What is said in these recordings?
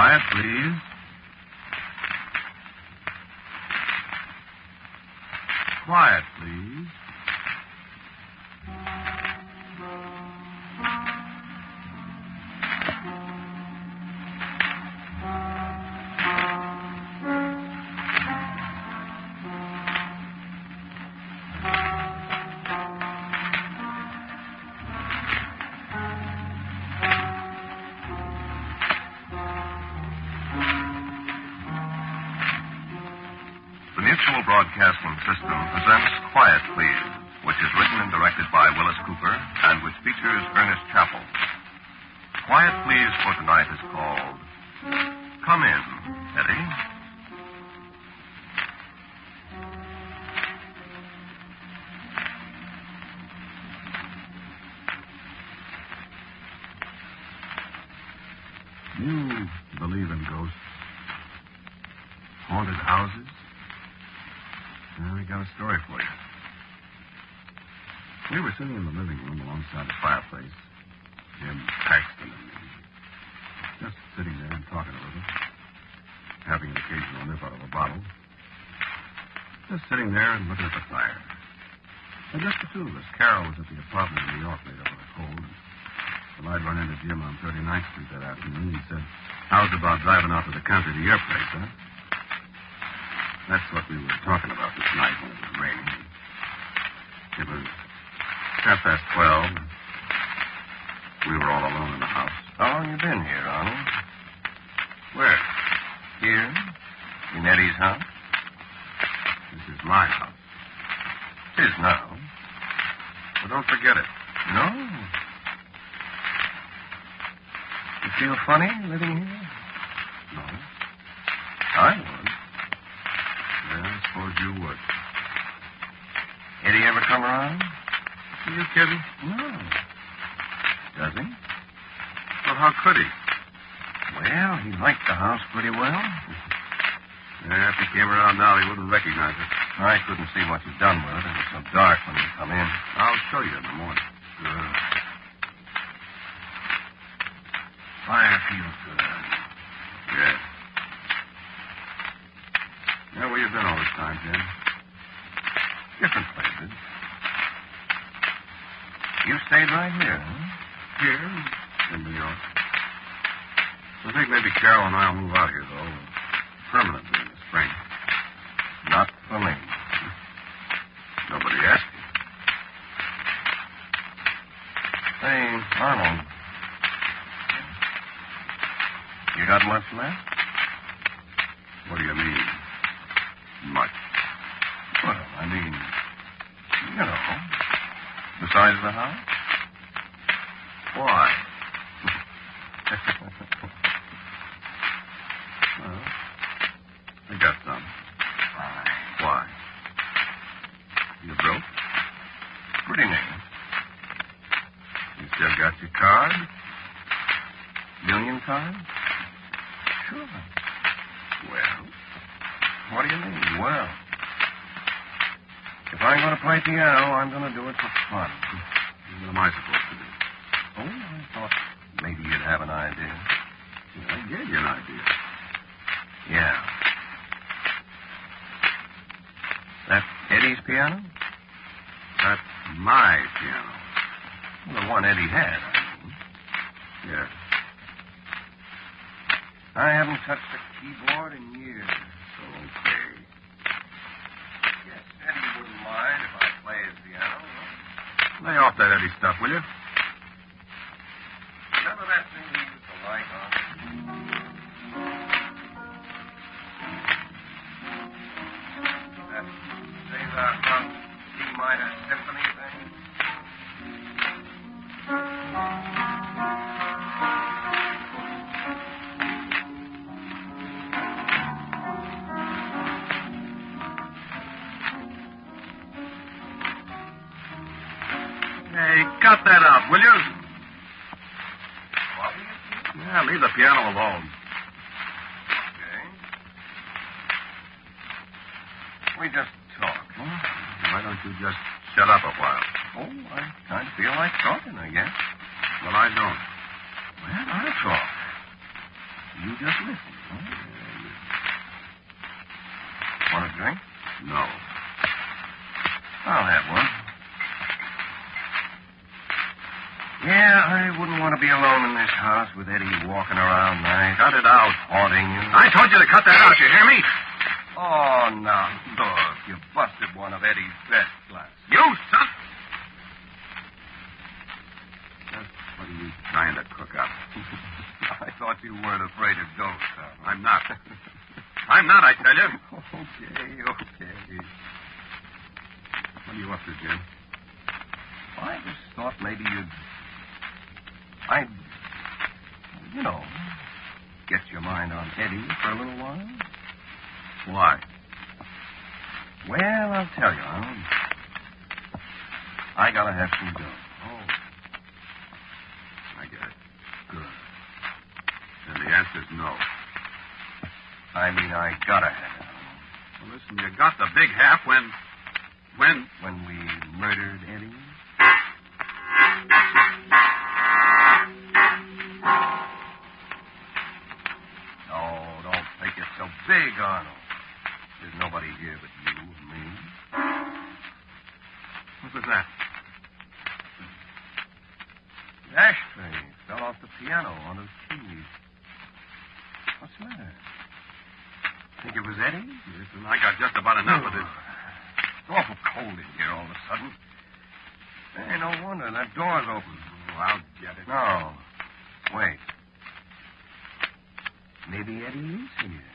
Quiet, please. Quiet, please. Mutual Broadcasting System presents Quiet Please, which is written and directed by Willis Cooper and which features Ernest Chappell. Quiet Please for tonight is called Come In, Eddie. You believe in ghosts? Haunted houses? Well, we got a story for you. We were sitting in the living room alongside the fireplace, Jim Paxton and me, just sitting there and talking a little, having an occasional nip out of a bottle, just sitting there and looking at the fire. And just the two of us. Carol was at the apartment in New York laid up with a cold. Well, I'd run into Jim on 39th Street that afternoon. He said, "How's about driving out to the country to your place, huh?" That's what we were talking about this night when it was raining. It was 12:30. We were all alone in the house. How long you been here, Arnold? Where? Here? In Eddie's house? This is my house. It is now. But don't forget it. No. You feel funny living here? No. I would. Yeah, I suppose you would. Eddie ever come around? Are you kidding? No. Does he? Well, how could he? Well, he liked the house pretty well. Yeah, if he came around now, he wouldn't recognize it. I couldn't see what you'd done with it. It was so dark when you come in. I'll show you in the morning. Good. Fire feels good. Yes. Yeah, where you been all this time, Jim? Different places. You stayed right here, huh? Here? In New York. I think maybe Carol and I'll move out here, though, permanently in the spring. Not for me. Nobody asked you. Say, Arnold. You got much left? What do you mean, much? Well, I mean, you know, besides the house. Why? Well, I got some. Why? You broke? Pretty near. You still got your card? Union card? Sure. Well, What do you mean? Well, if I'm going to play piano, I'm going to do it for fun. what am I supposed to do? Oh, I thought maybe you'd have an idea. I gave you an idea. Yeah. That Eddie's piano? That's my piano. Well, the one Eddie had, I mean. Yes. I haven't touched a keyboard in years. Okay. Guess Eddie wouldn't mind if I play his piano. Lay off that Eddie stuff, will you? Remember that thing we used to like, huh? That Cesar Franck D minor symphony thing? Hey, cut that out, will you? What? Yeah, leave the piano alone. Okay. We just talk, huh? Why don't you just shut up a while? Oh, I kind of feel like talking, I guess. Well, I don't. Well, I'll talk. You you just listen. Huh? Want a drink? No. I'll have one. Yeah, I wouldn't want to be alone in this house with Eddie walking around night. Cut it out, haunting you. I told you to cut that out, you hear me? Oh, now, look, you busted one of Eddie's best glasses. You, son! Just what are you trying to cook up? I thought you weren't afraid of ghosts, huh? I'm not. I'm not, I tell you. Okay. What are you up to, Jim? I just thought maybe get your mind on Eddie for a little while. Why? Well, I'll tell you, Arnold. I gotta have some dough. Oh. I get it. Good. And the answer's no. I mean, I gotta have it. Well, listen, you got the big half when... When we murdered Eddie? Oh, don't take it so big, Arnold. There's nobody here but you and me. What was that? The ashtray fell off the piano onto the keys. What's the matter? Think it was Eddie? Listen, I got just about enough of this. It's awful cold in here all of a sudden. Hey, no wonder. That door's open. Oh, I'll get it. No. Wait. Maybe Eddie is here.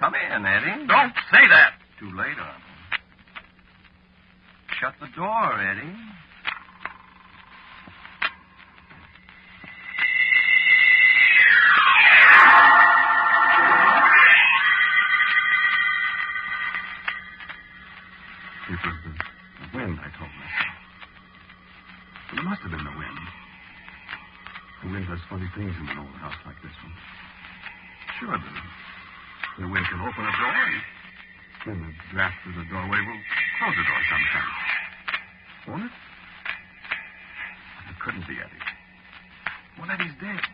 Come in, Eddie. Don't say that. Too late, Arnold. Shut the door, Eddie. It was the wind, I told myself. Well, it must have been the wind. The wind does funny things in an old house like this one. Sure, the wind can open a door, and then the draft through the doorway will close the door sometimes. Won't it? It couldn't be Eddie. Well, Eddie's dead.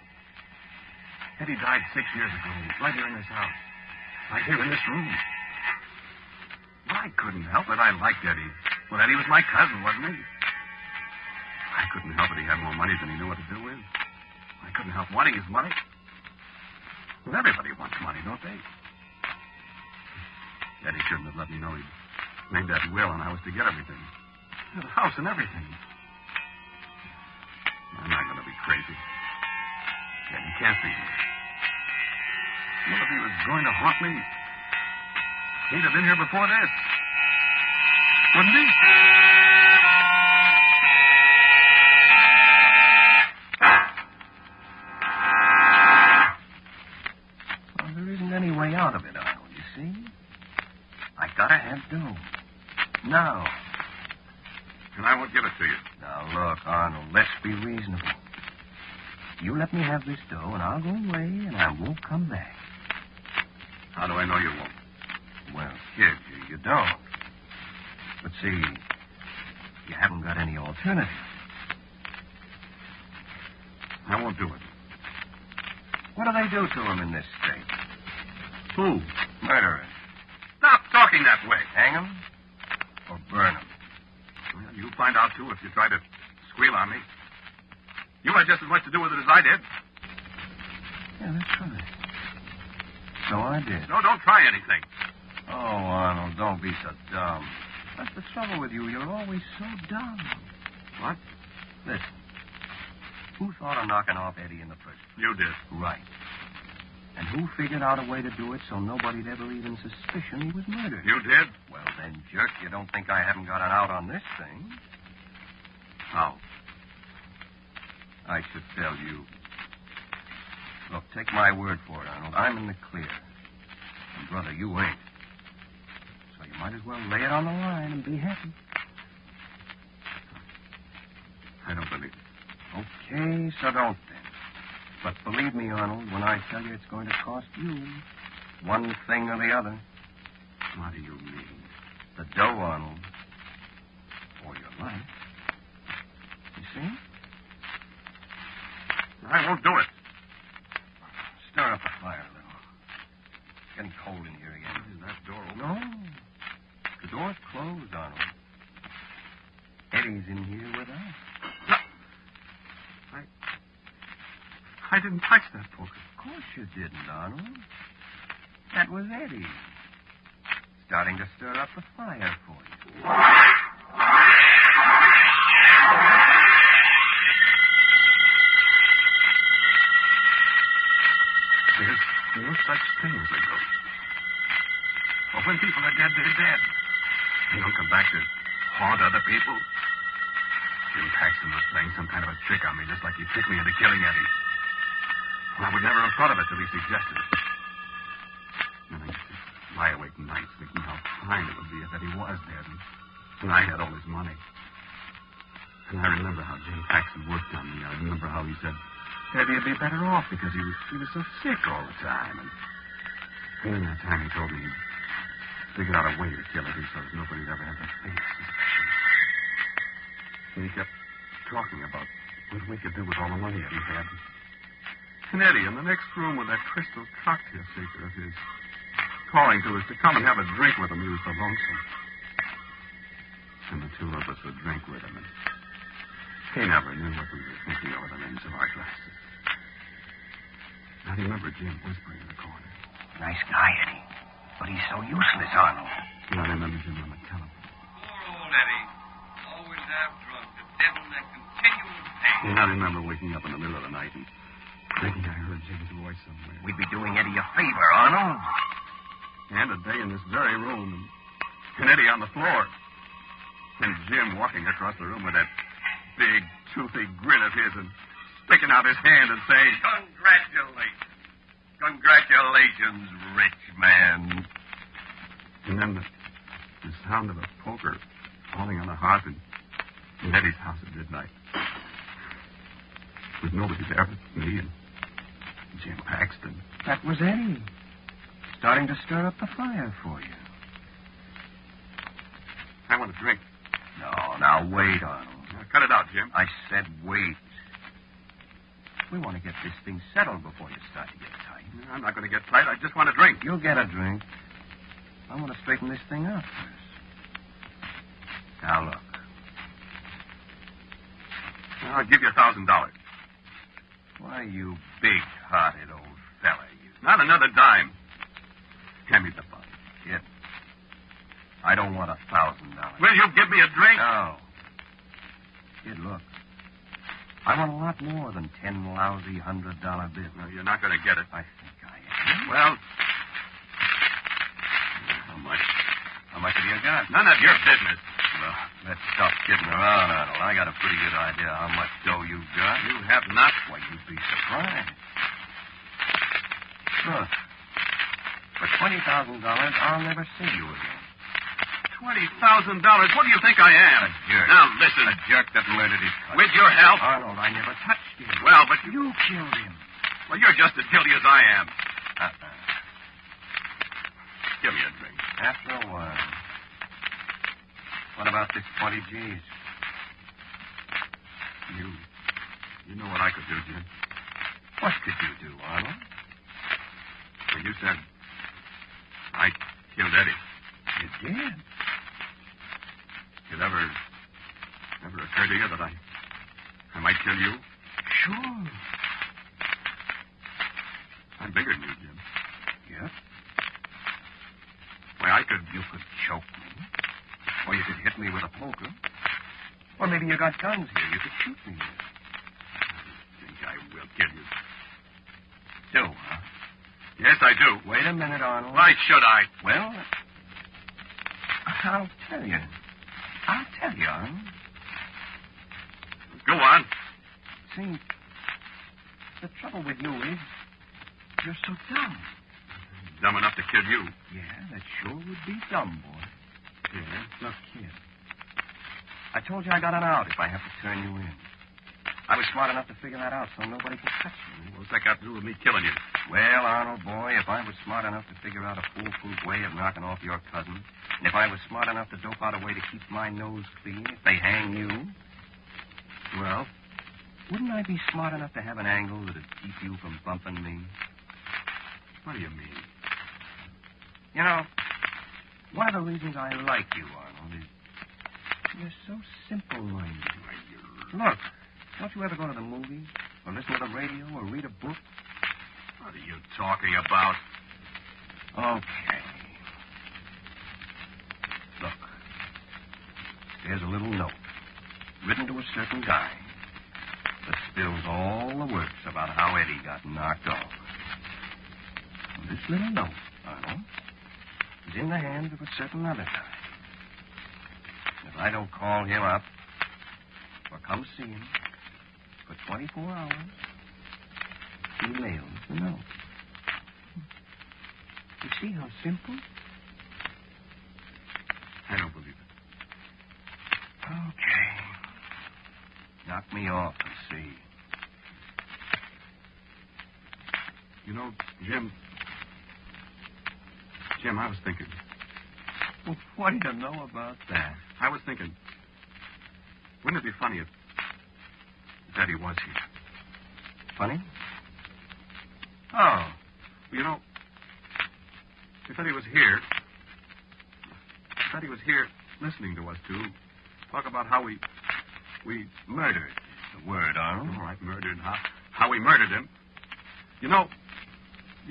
Eddie died 6 years ago, right here in this house. Right here in this room. Well, I couldn't help it. I liked Eddie. Well, Eddie was my cousin, wasn't he? I couldn't help it. He had more money than he knew what to do with. I couldn't help wanting his money. Well, everybody wants money, don't they? Eddie shouldn't have let me know he'd made that will and I was to get everything. The house and everything. I'm not going to be crazy. Eddie can't be. Well, if he was going to haunt me, he'd have been here before this. Wouldn't he? Well, there isn't any way out of it, Arnold, you see? I gotta have dough. Now. And I won't give it to you. Now, look, Arnold, let's be reasonable. You let me have this dough, and I'll go away, and I won't come back. How do I know you won't? Well, kid, you don't. But see, you haven't got any alternative. I won't do it. What do they do to him in this state? Who? Murderers. Stop talking that way. Hang him or burn him? Well, you'll find out, too, if you try to squeal on me. You had just as much to do with it as I did. Yeah, that's right. So I did. No, don't try anything. Oh, Arnold, don't be so dumb. That's the trouble with you. You're always so dumb. What? Listen. Who thought of knocking off Eddie in the first place? You did. Right. And who figured out a way to do it so nobody'd ever even suspicion he was murdered? You did? Well, then, jerk, you don't think I haven't got an out on this thing? How? I should tell you. Look, take my word for it, Arnold. I'm in the clear. And, brother, you ain't. So you might as well lay it on the line and be happy. I don't believe it. Okay, so don't then. But believe me, Arnold, when I tell you it's going to cost you one thing or the other. What do you mean? The dough, Arnold. Or your life. You see? I won't do it. stir up the fire a little. It's getting cold in here again. Is that door open? No. The door's closed, Arnold. Eddie's in here with us. No. I didn't touch that poker. Of course you didn't, Arnold. That was Eddie. Starting to stir up the fire for you. There's no such thing as a ghost. Well, when people are dead, they're dead. They don't come back to haunt other people. Jim Paxton was playing some kind of a trick on me, just like he tricked me into killing Eddie. Well, I would never have thought of it till he suggested it. And I used to lie awake nights thinking how fine it would be if Eddie was dead and I had all his money. And I remember how Jim Paxton worked on me. I remember how he said Eddie would be better off because he was so sick all the time. And during that time he told me he'd figured out a way to kill Eddie so that nobody'd ever have the faintest suspicion. And he kept talking about what we could do with all the money Eddie had. And Eddie, in the next room with that crystal cocktail shaker of his, calling to us to come and have a drink with him. He was so lonesome. And the two of us would drink with him. And he never knew what we were thinking over the rims of our glasses. I remember Jim whispering in the corner. Nice guy, Eddie. But he's so useless, Arnold. And I remember Jim on the telephone. Poor old Eddie. Always half drunk. The devil in that continual pain. And I remember waking up in the middle of the night and thinking I heard Jim's voice somewhere. We'd be doing Eddie a favor, Arnold. And a day in this very room. And Eddie on the floor. And Jim walking across the room with that big, toothy grin of his and sticking out his hand and saying, Congratulations. Congratulations, rich man. And then the sound of a poker falling on the hearth in Eddie's house at midnight. With nobody there but me and Jim Paxton. That was Eddie. Starting to stir up the fire for you. I want a drink. No, now wait, Arnold. Cut it out, Jim. I said wait. We want to get this thing settled before you start to get tight. I'm not going to get tight. I just want a drink. You'll get a drink. I want to straighten this thing out first. Now, look. I'll give you $1,000. Why, you big-hearted old fella, you. Not another dime. Hand me the buck. Kid, I don't want $1,000. Will you give me a drink? No. Kid, look. I want a lot more than 10 lousy $100 bills. No, you're not going to get it. I think I am. Well, how much? How much have you got? None of your business. Well, let's stop kidding around, Arnold. I got a pretty good idea how much dough you've got. You have not. Well, you'd be surprised. Look. For $20,000, I'll never see you again. $20,000? What do you think I am? A jerk. Now, listen. A jerk that murdered his cousin. With your help? Arnold, I never touched him. Well, but You killed him. Well, you're just as guilty as I am. Give me a drink. After a while. What about this 20 G's? You know what I could do, Jim. What could you do, Arnold? Well, you said I killed Eddie. You did. It ever occur to you that I might kill you? Sure. I'm bigger than you, Jim. Yeah? Why, You could choke me. Or you could hit me with a poker. Or maybe you got guns here. You could shoot me with. I think I will kill you. Do, huh? Yes, I do. Wait a minute, Arnold. Why should I? Well, I'll tell you. Arnold. Go on. See, the trouble with you is you're so dumb. Dumb enough to kill you. Yeah, that sure would be dumb, boy. Yeah? Look, kid. I told you I got an out if I have to turn you in. I was smart enough to figure that out so nobody can touch you. What's that got to do with me killing you? Well, Arnold, boy, if I was smart enough to figure out a foolproof way of knocking off your cousin, and if I was smart enough to dope out a way to keep my nose clean if they hang you, well, wouldn't I be smart enough to have an angle that'd keep you from bumping me? What do you mean? You know, one of the reasons I like you, Arnold, is you're so simple-minded. Look, don't you ever go to the movies or listen to the radio or read a book? What are you talking about? Okay. Look, there's a little note written to a certain guy that spills all the works about how Eddie got knocked off. And this little note, Arnold, is in the hands of a certain other guy. If I don't call him up or come see him for 24 hours, he mails the note. You see how simple? I don't believe it. Okay. Knock me off and see. You know, Jim, I was thinking. Well, what do you know about that? I was thinking, wouldn't it be funny if Eddie was here? Funny? Oh. You know, if Eddie was here listening to us two talk about how we Murdered is the word, Arnold. all right, murdered, how we murdered him. You know,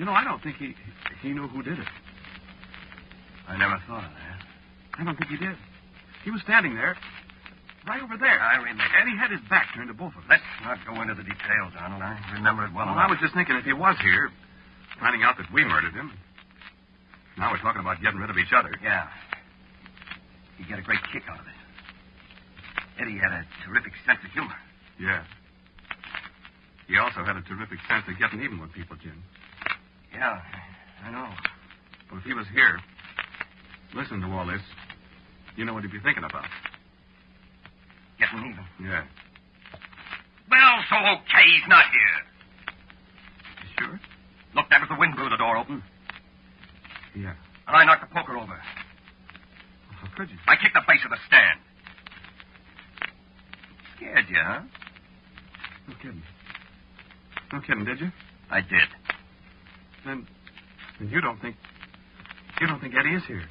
I don't think he knew who did it. I never thought of that. I don't think he did. He was standing there, right over there. I remember. And he had his back turned to both of us. Let's not go into the details, Arnold. I remember it well Well, enough. I was just thinking if he was here, finding out that we murdered him. Now we're talking about getting rid of each other. Yeah. He'd get a great kick out of it. Eddie had a terrific sense of humor. Yeah. He also had a terrific sense of getting even with people, Jim. Yeah, I know. But if he was here, listening to all this, you know what he'd be thinking about. Getting even. Yeah. Well, so okay, he's not here. You sure? Look, that was the wind blew the door open. Yeah. And I knocked the poker over. How could you? I kicked the base of the stand. Scared you, huh? No kidding. No kidding, did you? I did. Then you don't think Eddie is here?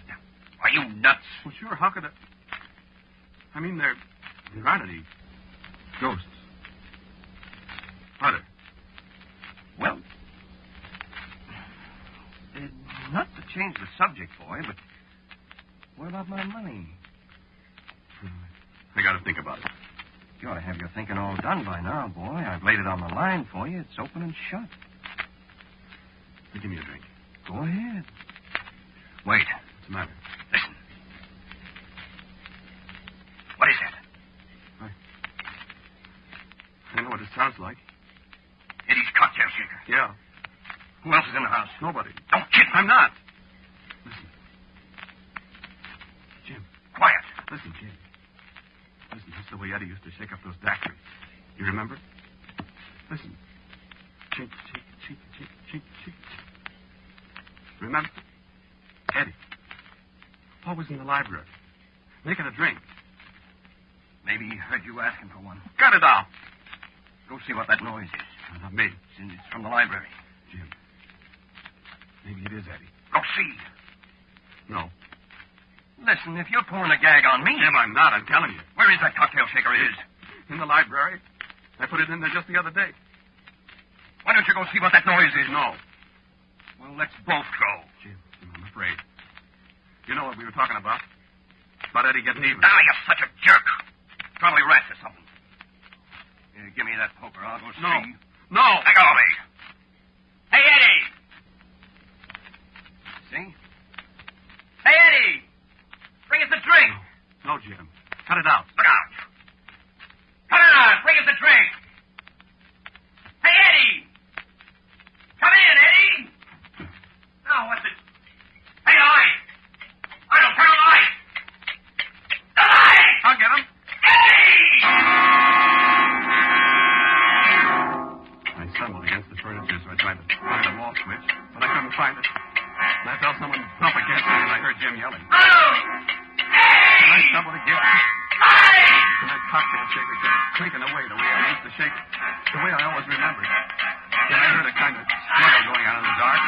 Are you nuts? Well, sure. How could it? I mean, there aren't any ghosts. Are there? Well, not to change the subject, boy, but what about my money? I got to think about it. You ought to have your thinking all done by now, boy. I've laid it on the line for you. It's open and shut. Give me a drink. Go ahead. Wait. What's the matter? Listen. What is that? I don't know what it sounds like. Eddie's cocktail shaker. Yeah. Who else is in the house? Nobody. Don't kid me. I'm not. Listen. Jim. Quiet. Listen, Jim. Listen, that's the way Eddie used to shake up those daiquiris. You remember? Listen. Chink, chink, chink, chink, chink, chink. Remember? Eddie. Always in the library. Making a drink. Maybe he heard you asking for one. Cut it out. Go see what that noise is. Not me. It's from the library. Jim. Maybe it is Eddie. Go see. No. Listen, if you're pulling a gag on me... Jim, I'm not. I'm telling you. Where is that cocktail shaker of his? In the library. I put it in there just the other day. Why don't you go see what that noise is? No. Well, let's both go. Jim, I'm afraid. You know what we were talking about? About Eddie getting even. Ah, you're such a jerk. Probably rats or something. Here, give me that poker. I'll go see. No. Let go of me. Hey, Eddie! See? Hey, Eddie! Bring us a drink. No, Jim. Cut it out. Look out. Cut it out. Bring us a drink. Hey, Eddie! Come in, Eddie! Now, what's it? Hey, the light! I don't turn on the light! The light! I'll get him. Eddie! I stumbled against the furniture, so I tried to find a wall switch, but I couldn't find it. And I felt someone thump against it, and I heard Jim yelling. And I stumbled again. And that cocktail shaker kept clinking away the way I used to shake it, the way I always remembered. Then I heard a kind of struggle going on in the dark.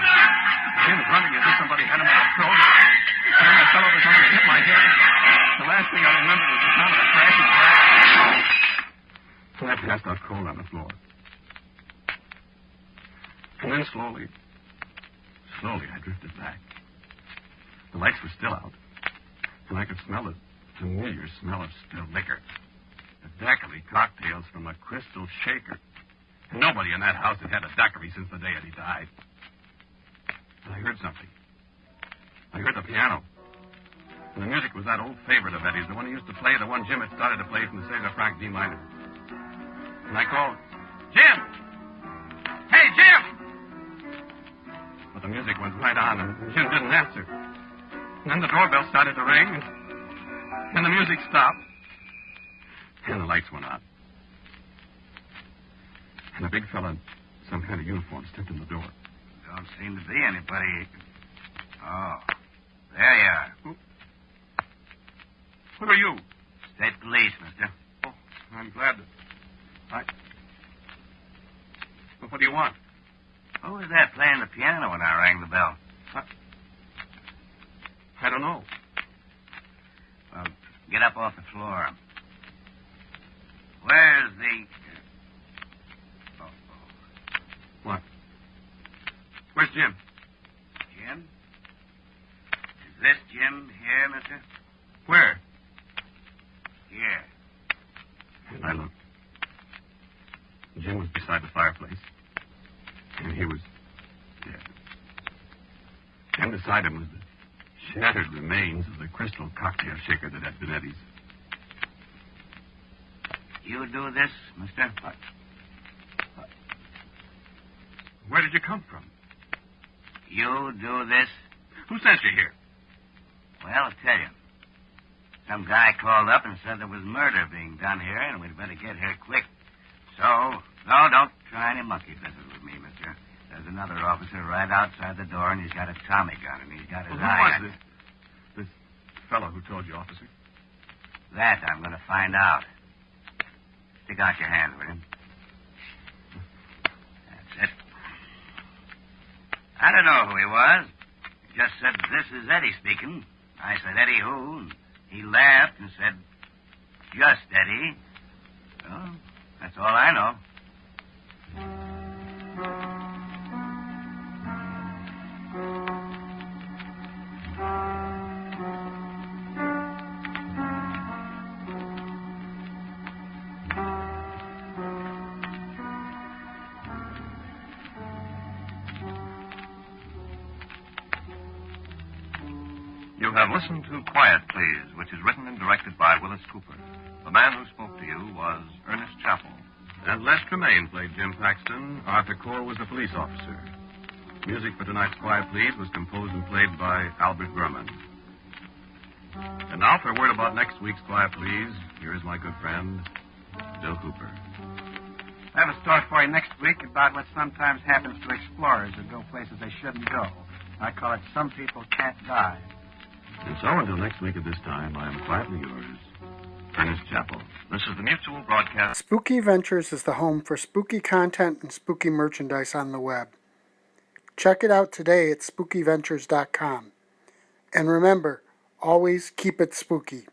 cold on the floor. And then slowly, I drifted back. The lights were still out, and I could smell the familiar smell of spilled liquor. The daiquiri cocktails from a crystal shaker. And nobody in that house had had a daiquiri since the day Eddie died. And I heard something. I heard the piano. And the music was that old favorite of Eddie's, the one he used to play, the one Jim had started to play from the Cesar Frank D minor. And I called, Jim! Hey, Jim! But the music went right on, and Jim didn't answer. And then the doorbell started to ring, and the music stopped. And the lights went out. And a big fella in some kind of uniform stepped in the door. Don't seem to be anybody. Oh, there you are. Who are you? State police, mister. Oh, I'm glad that... Well, what do you want? Who was that playing the piano when I rang the bell? I don't know. Well, get up off the floor. Where's the... What? Where's Jim? Jim? Is this Jim here, mister? Where? Here. And I looked. Jim was beside the fireplace. And he was dead. And beside him was the shattered remains of the crystal cocktail shaker that had been Eddie's. You do this, mister? Where did you come from? You do this? Who sent you here? Well, I'll tell you. Some guy called up and said there was murder being done here, and we'd better get here quick. So, no, don't try any monkey business with me, mister. There's another officer right outside the door, and he's got a Tommy gun, and he's got his eye on... This fellow who told you, officer? That I'm going to find out. Stick out your hand, will you? That's it. I don't know who he was. He just said, this is Eddie speaking. I said, Eddie who? And he laughed and said, just Eddie. Well, that's all I know. You have listened to Quiet Please, which is written and directed by Willis Cooper. The man who spoke to you was Ernest Chappell. And Les Tremaine played Jim Paxton. Arthur Core was the police officer. Music for tonight's Quiet Please was composed and played by Albert Berman. And now for a word about next week's Quiet Please, here is my good friend, Bill Cooper. I have a story for you next week about what sometimes happens to explorers who go places they shouldn't go. I call it Some People Can't Die. And so until next week at this time, I am quietly yours, Ernest Chappell. This is the Mutual Broadcast. Spooky Ventures is the home for spooky content and spooky merchandise on the web. Check it out today at spookyventures.com. And remember, always keep it spooky.